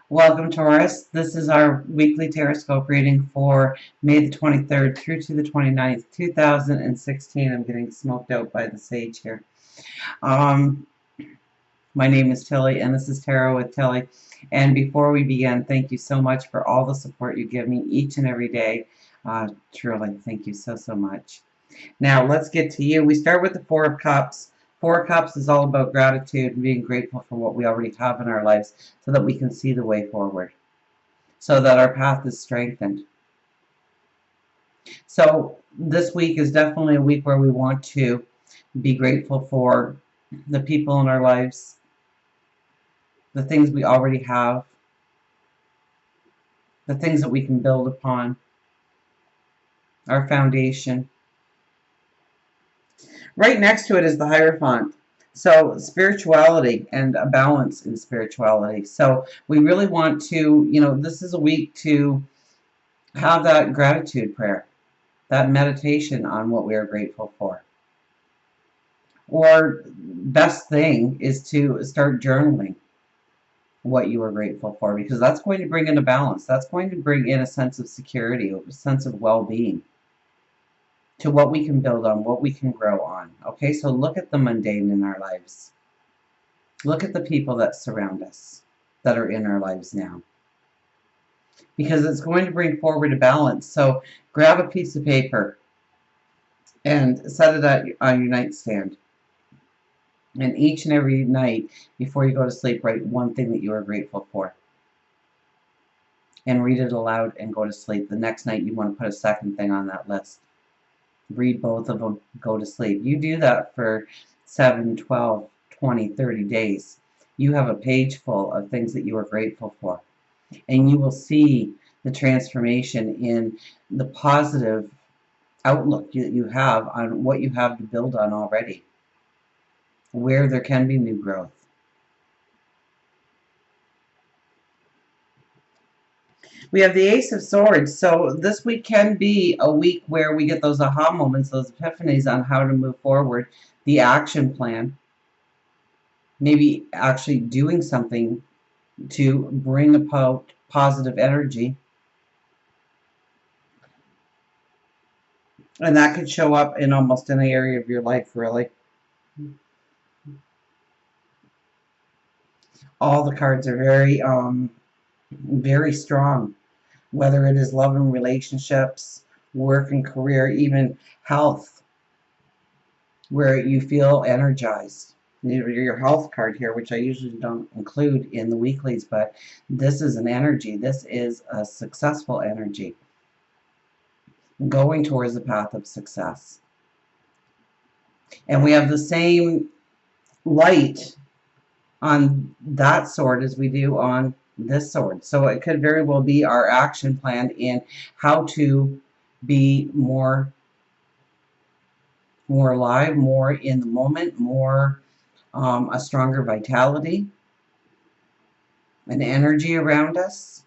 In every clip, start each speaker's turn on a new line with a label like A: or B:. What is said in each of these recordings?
A: Welcome, Taurus. This is our weekly Teroscope reading for May the 23rd through to the 29th, 2016. I'm getting smoked out by the sage here. Um, my name is Tilly, and this is Tarot with Tilly. And before we begin, thank you so much for all the support you give me each and every day. Truly, thank you so, so much. Now, let's get to you. We start with the Four of Cups. Four of Cups is all about gratitude and being grateful for what we already have in our lives so that we can see the way forward, so that our path is strengthened. So this week is definitely a week where we want to be grateful for the people in our lives, the things we already have, the things that we can build upon, our foundation. Right next to it is the Hierophant. So spirituality and a balance in spirituality. So we really want to, this is a week to have that gratitude prayer, that meditation on what we are grateful for. Or best thing is to start journaling what you are grateful for, because that's going to bring in a balance. That's going to bring in a sense of security, a sense of well-being to what we can build on, what we can grow on. Okay, so look at the mundane in our lives. Look at the people that surround us, that are in our lives now, because it's going to bring forward a balance. So grab a piece of paper and set it on your nightstand. And each and every night before you go to sleep, write one thing that you are grateful for. And read it aloud and go to sleep. The next night you want to put a second thing on that list. Read both of them, go to sleep. You do that for 7, 12, 20, 30 days. You have a page full of things that you are grateful for. And you will see the transformation in the positive outlook that you have on what you have to build on already, where there can be new growth. We have the Ace of Swords. So this week can be a week where we get those aha moments, those epiphanies on how to move forward, the action plan, maybe actually doing something to bring about positive energy. And that could show up in almost any area of your life, really. All the cards are very, very strong, whether it is love and relationships, work and career, even health, where you feel energized. Your health card here, which I usually don't include in the weeklies, but this is an energy. This is a successful energy, going towards the path of success. And we have the same light on that sword as we do on this sword. So it could very well be our action plan in how to be more alive, more in the moment, more a stronger vitality, an energy around us.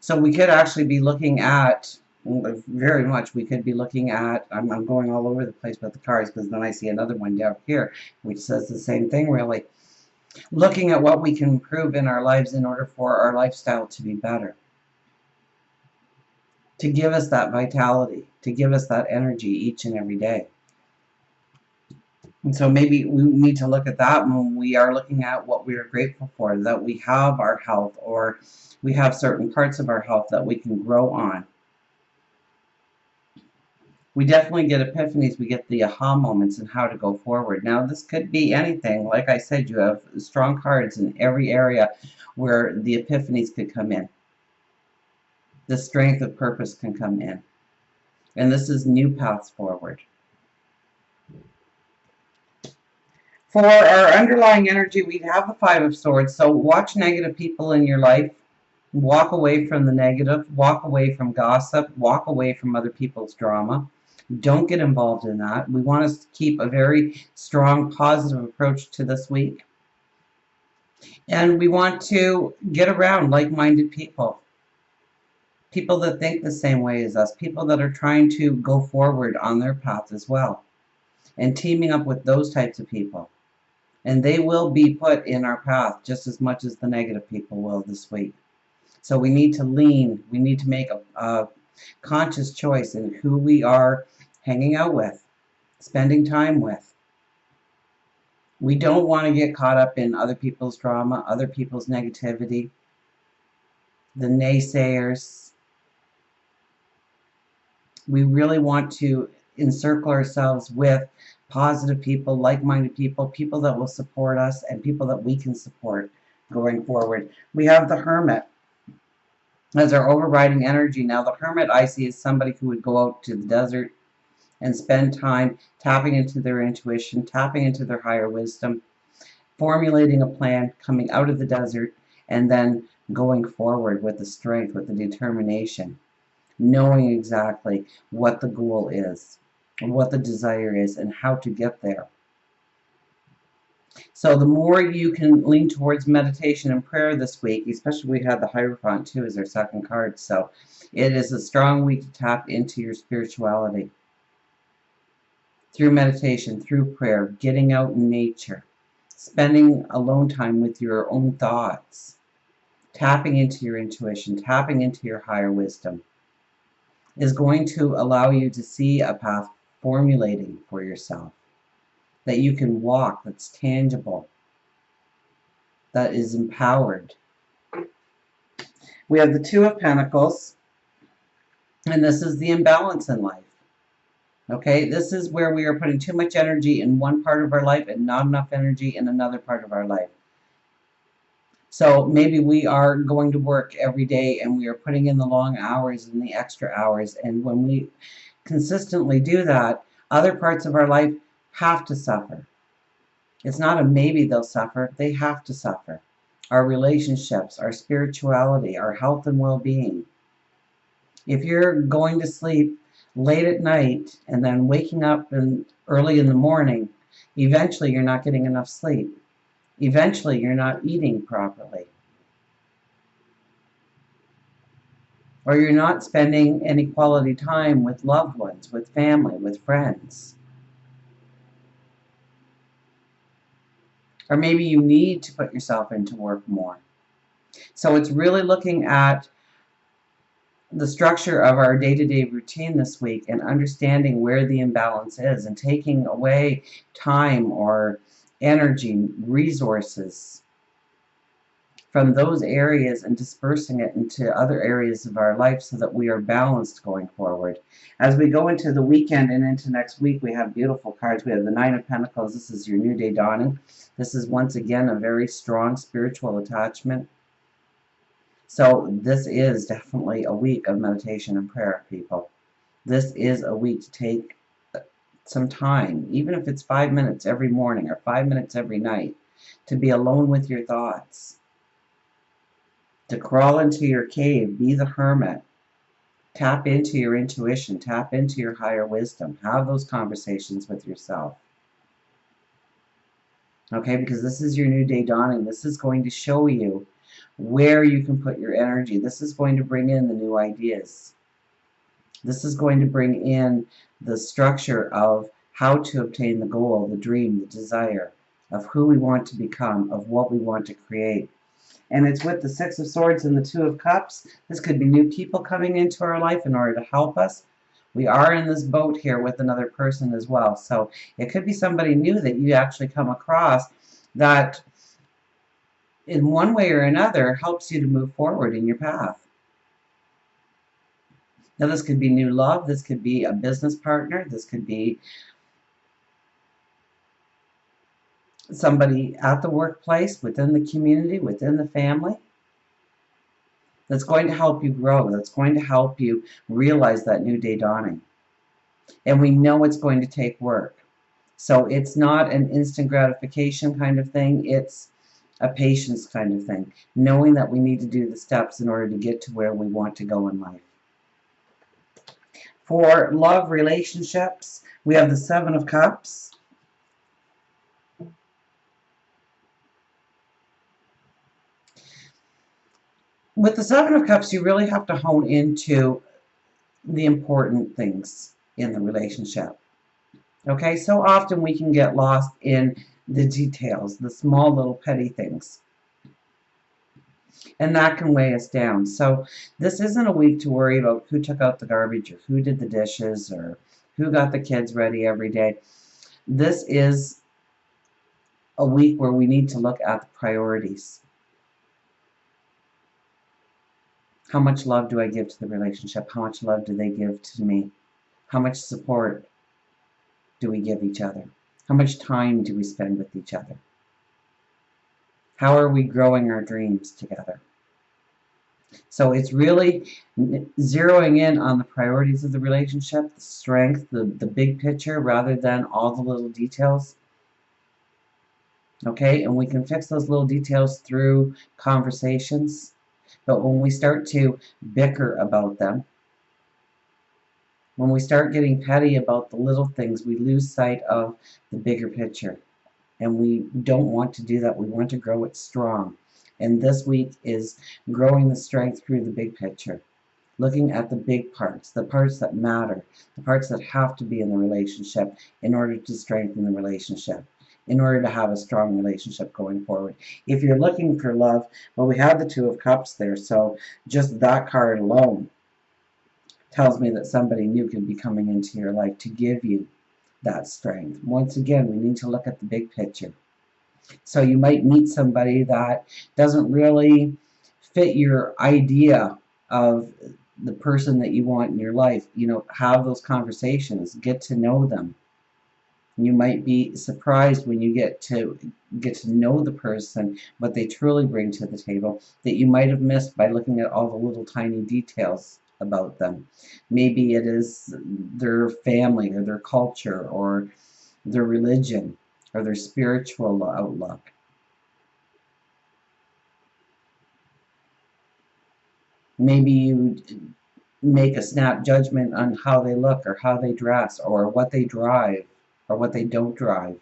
A: So we could actually be looking at, very much, we could be looking at, I'm going all over the place with the cards, because then I see another one down here which says the same thing, really. Looking at what we can improve in our lives in order for our lifestyle to be better, to give us that vitality, to give us that energy each and every day. And so maybe we need to look at that when we are looking at what we are grateful for, that we have our health, or we have certain parts of our health that we can grow on. We definitely get epiphanies, we get the aha moments and how to go forward. Now, this could be anything. Like I said, you have strong cards in every area where the epiphanies could come in. The strength of purpose can come in. And this is new paths forward. For our underlying energy, we have the Five of Swords. So watch negative people in your life. Walk away from the negative. Walk away from gossip. Walk away from other people's drama. Don't get involved in that. We want to keep a very strong, positive approach to this week. And we want to get around like-minded people. People that think the same way as us. People that are trying to go forward on their path as well. And teaming up with those types of people. And they will be put in our path just as much as the negative people will this week. So we need to we need to make a conscious choice in who we are hanging out with, spending time with. We don't want to get caught up in other people's drama, other people's negativity, the naysayers. We really want to encircle ourselves with positive people, like-minded people, people that will support us, and people that we can support going forward. We have the Hermit as our overriding energy. Now, the Hermit I see is somebody who would go out to the desert and spend time tapping into their intuition, tapping into their higher wisdom, formulating a plan, coming out of the desert, and then going forward with the strength, with the determination, knowing exactly what the goal is, what the desire is, and how to get there. So the more you can lean towards meditation and prayer this week, especially we had the Hierophant too as our second card, so it is a strong week to tap into your spirituality. Through meditation, through prayer, getting out in nature, spending alone time with your own thoughts, tapping into your intuition, tapping into your higher wisdom, is going to allow you to see a path formulating for yourself that you can walk, that's tangible, that is empowered. We have the Two of Pentacles, and this is the imbalance in life. Okay, this is where we are putting too much energy in one part of our life and not enough energy in another part of our life. So maybe we are going to work every day and we are putting in the long hours and the extra hours, and when we consistently do that, other parts of our life have to suffer. It's not a maybe they'll suffer, they have to suffer. Our relationships, our spirituality, our health and well-being. If you're going to sleep late at night and then waking up early in the morning, eventually you're not getting enough sleep. Eventually you're not eating properly. Or you're not spending any quality time with loved ones, with family, with friends. Or maybe you need to put yourself into work more. So it's really looking at the structure of our day-to-day routine this week and understanding where the imbalance is and taking away time or energy, resources from those areas and dispersing it into other areas of our life so that we are balanced going forward. As we go into the weekend and into next week, we have beautiful cards. We have the Nine of Pentacles. This is your new day dawning. This is once again a very strong spiritual attachment. So this is definitely a week of meditation and prayer, people. This is a week to take some time, even if it's 5 minutes every morning or 5 minutes every night, to be alone with your thoughts. To crawl into your cave, be the hermit. Tap into your intuition, tap into your higher wisdom. Have those conversations with yourself. Okay, because this is your new day dawning. This is going to show you where you can put your energy. This is going to bring in the new ideas. This is going to bring in the structure of how to obtain the goal, the dream, the desire of who we want to become, of what we want to create. And it's with the Six of Swords and the Two of Cups. This could be new people coming into our life in order to help us. We are in this boat here with another person as well. So it could be somebody new that you actually come across that in one way or another helps you to move forward in your path. Now this could be new love. This could be a business partner. This could be somebody at the workplace, within the community, within the family, that's going to help you grow, that's going to help you realize that new day dawning. And we know it's going to take work. So it's not an instant gratification kind of thing, it's a patience kind of thing, knowing that we need to do the steps in order to get to where we want to go in life. For love relationships, we have the Seven of Cups. With the Seven of Cups, you really have to hone into the important things in the relationship. Okay, so often we can get lost in the details, the small little petty things. And that can weigh us down. So this isn't a week to worry about who took out the garbage or who did the dishes or who got the kids ready every day. This is a week where we need to look at the priorities. How much love do I give to the relationship? How much love do they give to me? How much support do we give each other? How much time do we spend with each other? How are we growing our dreams together? So it's really zeroing in on the priorities of the relationship, the strength, the big picture, rather than all the little details. Okay, and we can fix those little details through conversations. But when we start to bicker about them, when we start getting petty about the little things, we lose sight of the bigger picture. And we don't want to do that. We want to grow it strong. And this week is growing the strength through the big picture. Looking at the big parts, the parts that matter, the parts that have to be in the relationship in order to strengthen the relationship, in order to have a strong relationship going forward. If you're looking for love, well, we have the Two of Cups there, so just that card alone tells me that somebody new could be coming into your life to give you that strength. Once again, we need to look at the big picture. So you might meet somebody that doesn't really fit your idea of the person that you want in your life. You know, have those conversations, get to know them. You might be surprised when you get to know the person, what they truly bring to the table, that you might have missed by looking at all the little tiny details about them. Maybe it is their family or their culture or their religion or their spiritual outlook. Maybe you make a snap judgment on how they look or how they dress or what they drive or what they don't drive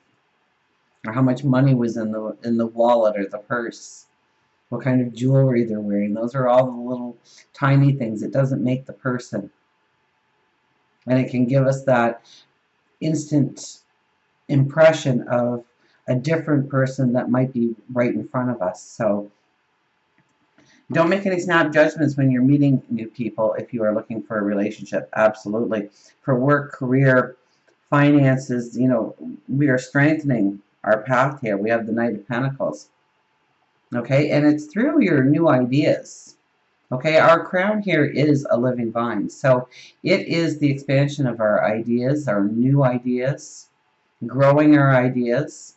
A: or how much money was in the wallet or the purse, what kind of jewelry they're wearing. Those are all the little tiny things. It doesn't make the person. And it can give us that instant impression of a different person that might be right in front of us. So don't make any snap judgments when you're meeting new people if you are looking for a relationship. Absolutely. For work, career, finances, you know, we are strengthening our path here. We have the Knight of Pentacles. Okay, and it's through your new ideas. Okay, our crown here is a living vine. So it is the expansion of our ideas, our new ideas, growing our ideas.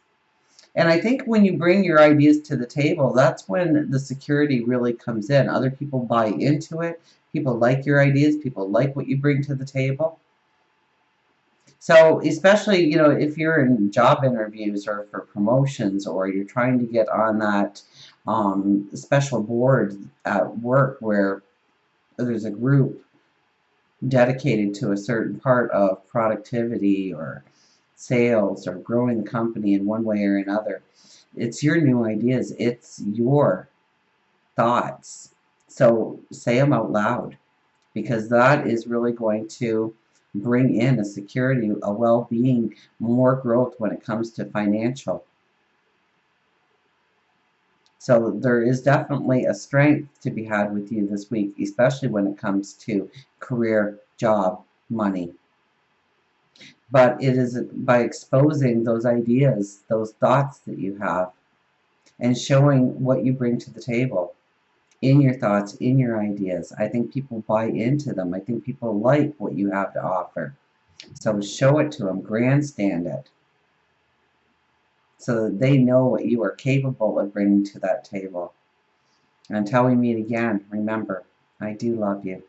A: And I think when you bring your ideas to the table, that's when the security really comes in. Other people buy into it. People like your ideas. People like what you bring to the table. So especially, you know, if you're in job interviews or for promotions or you're trying to get on that special board at work where there's a group dedicated to a certain part of productivity or sales or growing the company in one way or another. It's your new ideas. It's your thoughts. So say them out loud because that is really going to bring in a security, a well-being, more growth when it comes to financial. So there is definitely a strength to be had with you this week, especially when it comes to career, job, money. But it is by exposing those ideas, those thoughts that you have, and showing what you bring to the table in your thoughts, in your ideas. I think people buy into them. I think people like what you have to offer. So show it to them, grandstand it, so that they know what you are capable of bringing to that table. Until we meet again, remember, I do love you.